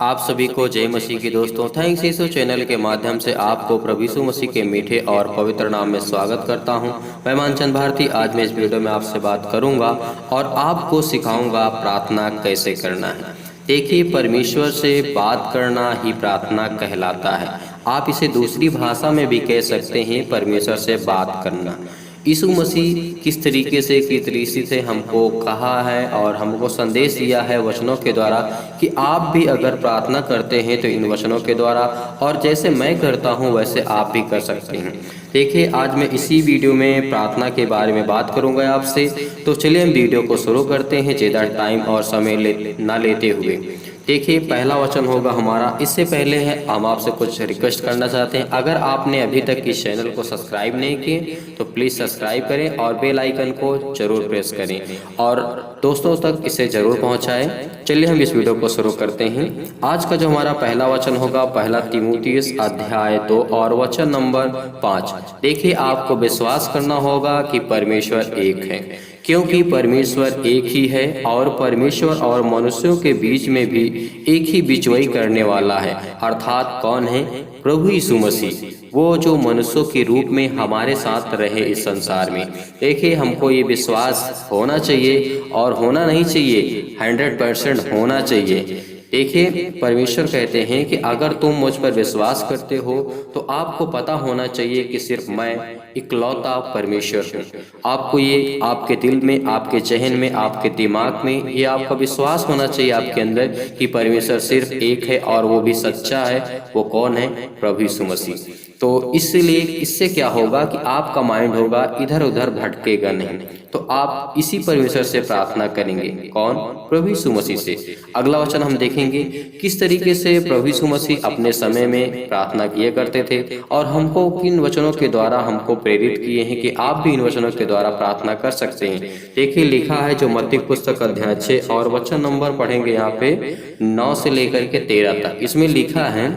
आप सभी को जय मसीह की दोस्तों। थैंक्स यीशु चैनल के माध्यम से आपको प्रभु यीशु मसीह के मीठे और पवित्र नाम में स्वागत करता हूं। मैं मानचंद भारती आज मैं इस वीडियो में आपसे बात करूंगा और आपको सिखाऊंगा प्रार्थना कैसे करना है। देखिए, परमेश्वर से बात करना ही प्रार्थना कहलाता है। आप इसे दूसरी भाषा में भी कह सकते हैं, परमेश्वर से बात करना। यीशु मसीह किस तरीके से से हमको कहा है और हमको संदेश दिया है वचनों के द्वारा कि आप भी अगर प्रार्थना करते हैं तो इन वचनों के द्वारा, और जैसे मैं करता हूं वैसे आप भी कर सकते हैं। देखिए, आज मैं इसी वीडियो में प्रार्थना के बारे में बात करूंगा आपसे। तो चलिए हम वीडियो को शुरू करते हैं ज़्यादा टाइम और समय ना लेते हुए। देखिए, पहला वचन होगा हमारा। इससे पहले है हम आपसे कुछ रिक्वेस्ट करना चाहते हैं। अगर आपने अभी तक इस चैनल को सब्सक्राइब नहीं किए तो प्लीज़ सब्सक्राइब करें और बेल आइकन को जरूर प्रेस करें और दोस्तों तक इसे जरूर पहुंचाएं। चलिए हम इस वीडियो को शुरू करते हैं। आज का जो हमारा पहला वचन होगा, पहला तीमुथियुस अध्याय 2 और वचन नंबर 5। देखिए, आपको विश्वास करना होगा कि परमेश्वर एक है, क्योंकि परमेश्वर एक ही है और परमेश्वर और मनुष्यों के बीच में भी एक ही बिचवाई करने वाला है। अर्थात कौन है? प्रभु यीशु मसीह, वो जो मनुष्यों के रूप में हमारे साथ रहे इस संसार में। देखिए, हमको ये विश्वास होना चाहिए और होना नहीं चाहिए, 100% होना चाहिए। देखिए, परमेश्वर कहते हैं कि अगर तुम मुझ पर विश्वास करते हो तो आपको पता होना चाहिए कि सिर्फ मैं इकलौता परमेश्वर हूँ। आपको ये आपके दिल में, आपके जहन में, आपके दिमाग में ये आपका विश्वास होना चाहिए आपके अंदर कि परमेश्वर सिर्फ एक है और वो भी सच्चा है। वो कौन है? प्रभु यीशु मसीह। तो इसलिए इससे क्या होगा कि आपका माइंड होगा इधर उधर भटकेगा नहीं। तो आप इसी परमेश्वर से प्रार्थना करेंगे। कौन? प्रभु यीशु मसीह से। अगला वचन हम देखेंगे किस तरीके से प्रभु यीशु मसीह अपने समय में प्रार्थना किया करते थे और हमको किन वचनों के द्वारा हमको प्रेरित किए हैं कि आप भी इन वचनों के द्वारा प्रार्थना कर सकते हैं। देखिए, लिखा है जो मत्ती पुस्तक अध्याय 6 और वचन नंबर पढ़ेंगे यहाँ पे 9 से लेकर के 13 तक। इसमें लिखा है,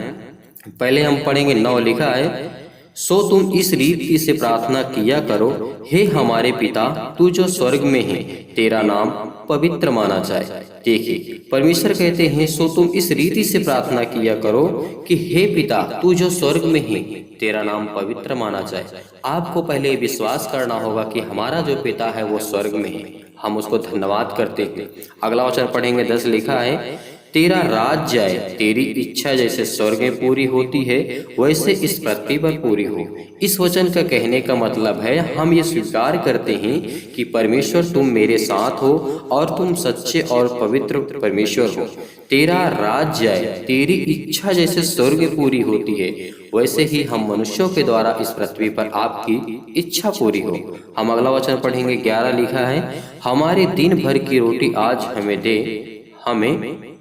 पहले हम पढ़ेंगे 9। लिखा है, सो तुम इस रीति से प्रार्थना किया करो, हे हमारे पिता तू जो स्वर्ग में है, तेरा नाम पवित्र माना जाए। देखिए, परमेश्वर कहते हैं सो तुम इस रीति से प्रार्थना किया करो कि हे पिता तू जो स्वर्ग में है, तेरा नाम पवित्र माना जाए। आपको पहले विश्वास करना होगा कि हमारा जो पिता है वो स्वर्ग में है, हम उसको धन्यवाद करते हैं। अगला वचन पढ़ेंगे 10। लिखा है, तेरा राज जाए, तेरी इच्छा जैसे स्वर्ग में पूरी होती है वैसे इस पृथ्वी पर पूरी हो। इस वचन का कहने का मतलब है हम ये स्वीकार करते हैं कि परमेश्वर तुम मेरे साथ हो और तुम सच्चे और पवित्र परमेश्वर हो। तेरा राज जाए, तेरी इच्छा जैसे स्वर्ग में पूरी होती है वैसे ही हम मनुष्यों के द्वारा इस पृथ्वी पर आपकी इच्छा पूरी हो। हम अगला वचन पढ़ेंगे 11। लिखा है, हमारे दिन भर की रोटी आज हमें दे,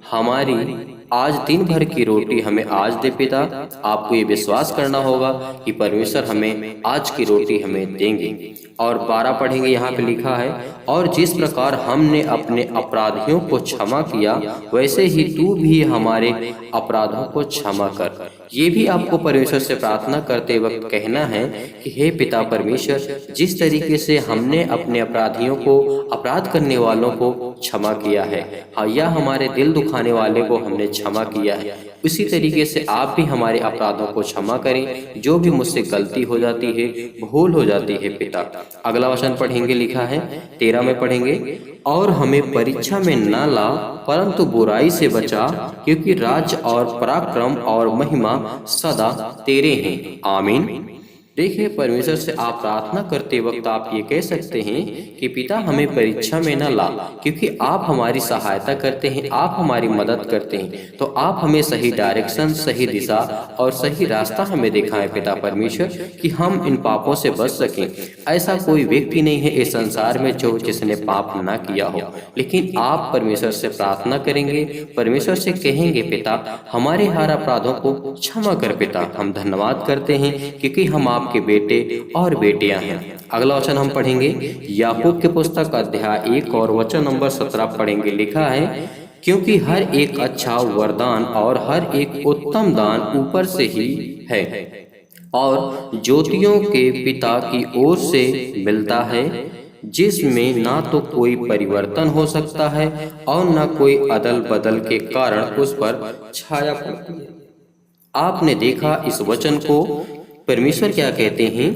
हमारी आज दिन भर की रोटी हमें आज दे पिता। आपको ये विश्वास करना होगा कि परमेश्वर हमें आज की रोटी हमें देंगे। और 12 पढ़ेंगे, यहाँ पे लिखा है, और जिस प्रकार हमने अपने अपराधियों को क्षमा किया वैसे ही तू भी हमारे अपराधों को क्षमा कर। ये भी आपको परमेश्वर से प्रार्थना करते वक्त कहना है कि हे पिता परमेश्वर, जिस तरीके से हमने अपने अपराधियों को, अपराध करने वालों को क्षमा किया है, या हमारे दिल दुखाने वाले को हमने क्षमा किया है, उसी तरीके से आप भी हमारे अपराधों को क्षमा करें। जो भी मुझसे गलती हो जाती है, भूल हो जाती है पिता। अगला वचन पढ़ेंगे, लिखा है 13 में पढ़ेंगे, और हमें परीक्षा में न ला परंतु बुराई से बचा, क्योंकि राज्य और पराक्रम और महिमा सदा तेरे हैं। आमीन। देखिए, परमेश्वर से आप प्रार्थना करते वक्त आप ये कह सकते हैं कि पिता हमें परीक्षा में न ला, क्योंकि आप हमारी सहायता करते हैं, आप हमारी मदद करते हैं। तो आप हमें सही डायरेक्शन, सही दिशा और सही रास्ता हमें दिखाएं पिता परमेश्वर, कि हम इन पापों से बच सकें। ऐसा कोई व्यक्ति नहीं है इस संसार में जिसने पाप ना किया हो, लेकिन आप परमेश्वर से प्रार्थना करेंगे, परमेश्वर से कहेंगे पिता हमारे हर अपराधों को क्षमा कर पिता। हम धन्यवाद करते हैं क्योंकि हम आपके बेटे और बेटियां हैं। अगला वचन हम पढ़ेंगे याकूब की पुस्तक अध्याय 1 और वचन नंबर 17 पढ़ेंगे। लिखा है, क्योंकि हर एक अच्छा वरदान और हर एक उत्तम दान ऊपर से ही है और ज्योतियों के पिता की ओर से मिलता है, जिसमें ना तो कोई परिवर्तन हो सकता है और ना कोई अदल बदल के कारण उस पर छाया पड़ती है। आपने देखा इस वचन को परमेश्वर क्या कहते हैं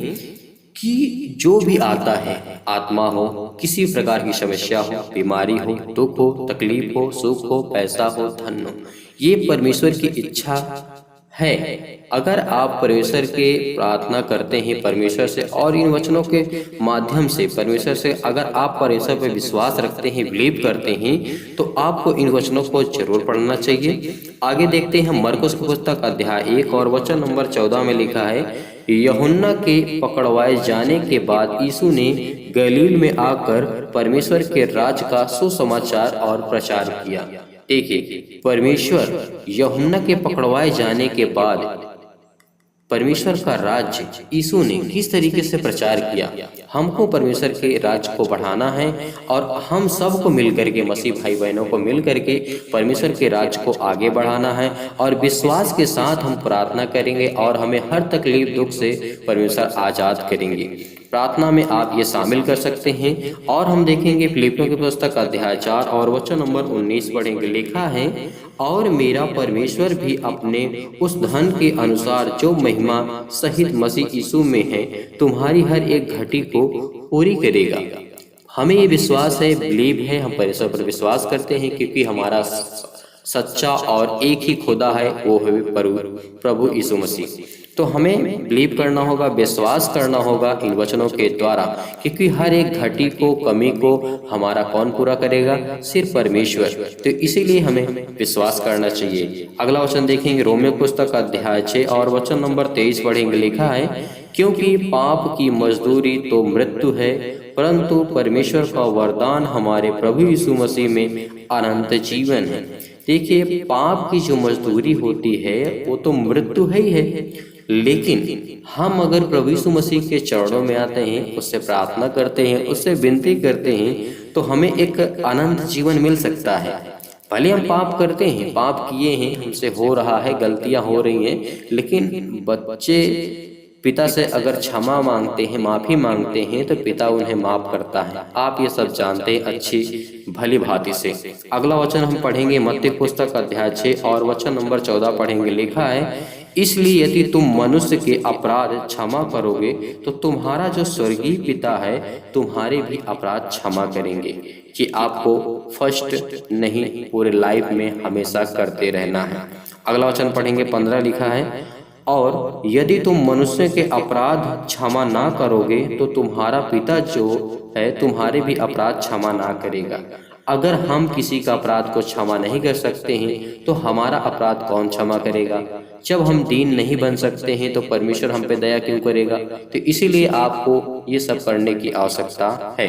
कि जो भी आता है, आत्मा हो, किसी प्रकार की समस्या हो, बीमारी हो, दुख हो, तकलीफ हो, सुख हो, पैसा हो, धन हो, ये परमेश्वर की इच्छा है। अगर आप परमेश्वर के प्रार्थना करते हैं परमेश्वर से और इन वचनों के माध्यम से परमेश्वर से अगर आप परमेश्वर पर विश्वास रखते हैं, बिलीव करते हैं, तो आपको इन वचनों को जरूर पढ़ना चाहिए। आगे देखते हैं मरकुस की पुस्तक अध्याय 1 और वचन नंबर 14 में लिखा है, यूहन्ना के पकड़वाए जाने के बाद यीशु ने गलील में आकर परमेश्वर के राज का सुसमाचार और प्रचार किया। देखिए, परमेश्वर यूहन्ना के पकड़वाए जाने के बाद परमेश्वर का राज्य यीशु ने किस तरीके से प्रचार किया। हमको परमेश्वर के राज्य को बढ़ाना है और हम सबको मिलकर के, मसीह भाई बहनों को मिलकर के परमेश्वर के राज्य को आगे बढ़ाना है और विश्वास के साथ हम प्रार्थना करेंगे और हमें हर तकलीफ दुख से परमेश्वर आजाद करेंगे। प्रार्थना में आप ये शामिल कर सकते हैं और हम देखेंगे फिलिपियों की पुस्तक अध्याय 4 और वचन नंबर 19 पढ़ेंगे। लिखा है, और मेरा परमेश्वर भी अपने उस धन के अनुसार जो महिमा सहित मसीह यीशु में है तुम्हारी हर एक घटी को पूरी करेगा। हमें ये विश्वास है, बिलीव है, हम परमेश्वर पर विश्वास करते हैं क्योंकि हमारा सच्चा और एक ही खुदा है, वो है प्रभु यीशु मसीह। तो हमें बिलीव करना होगा, विश्वास करना होगा इन वचनों के द्वारा, क्योंकि हर एक घटी को, कमी को हमारा कौन पूरा करेगा? सिर्फ परमेश्वर। तो इसीलिए हमें विश्वास करना चाहिए। अगला वचन देखेंगे रोमियो पुस्तक अध्याय 6 और वचन नंबर 23 पढ़ेंगे। लिखा है, क्योंकि पाप की मजदूरी तो मृत्यु है, परंतु परमेश्वर का वरदान हमारे प्रभु यीशु मसीह में अनंत जीवन है। देखिए, पाप की जो मजदूरी होती है वो तो मृत्यु है ही है, लेकिन हम अगर प्रभु यीशु मसीह के चरणों में आते हैं, उससे प्रार्थना करते हैं, उससे विनती करते हैं, तो हमें एक अनंत जीवन मिल सकता है। भले हम पाप करते हैं, पाप किए हैं, हमसे हो रहा है, गलतियां हो रही हैं, लेकिन बच्चे पिता से अगर क्षमा मांगते हैं, माफी मांगते हैं, तो पिता उन्हें माफ करता है। आप ये सब जानते हैं अच्छी भली भांति से। अगला वचन हम पढ़ेंगे मत्ती पुस्तक अध्याय 6 और वचन नंबर 14 पढ़ेंगे। लिखा है, इसलिए यदि तुम मनुष्य के अपराध क्षमा करोगे तो तुम्हारा जो स्वर्गीय पिता है तुम्हारे भी अपराध क्षमा करेंगे। कि आपको फर्स्ट नहीं, पूरे लाइफ में हमेशा करते रहना है। अगला वचन पढ़ेंगे 15। लिखा है, और यदि तुम मनुष्य के अपराध क्षमा ना करोगे तो तुम्हारा पिता जो है तुम्हारे भी अपराध क्षमा ना करेगा। अगर हम किसी का अपराध को क्षमा नहीं कर सकते हैं तो हमारा अपराध कौन क्षमा करेगा? जब हम दीन नहीं बन सकते हैं तो परमेश्वर हम पे दया क्यों करेगा? तो इसीलिए आपको ये सब करने की आवश्यकता है।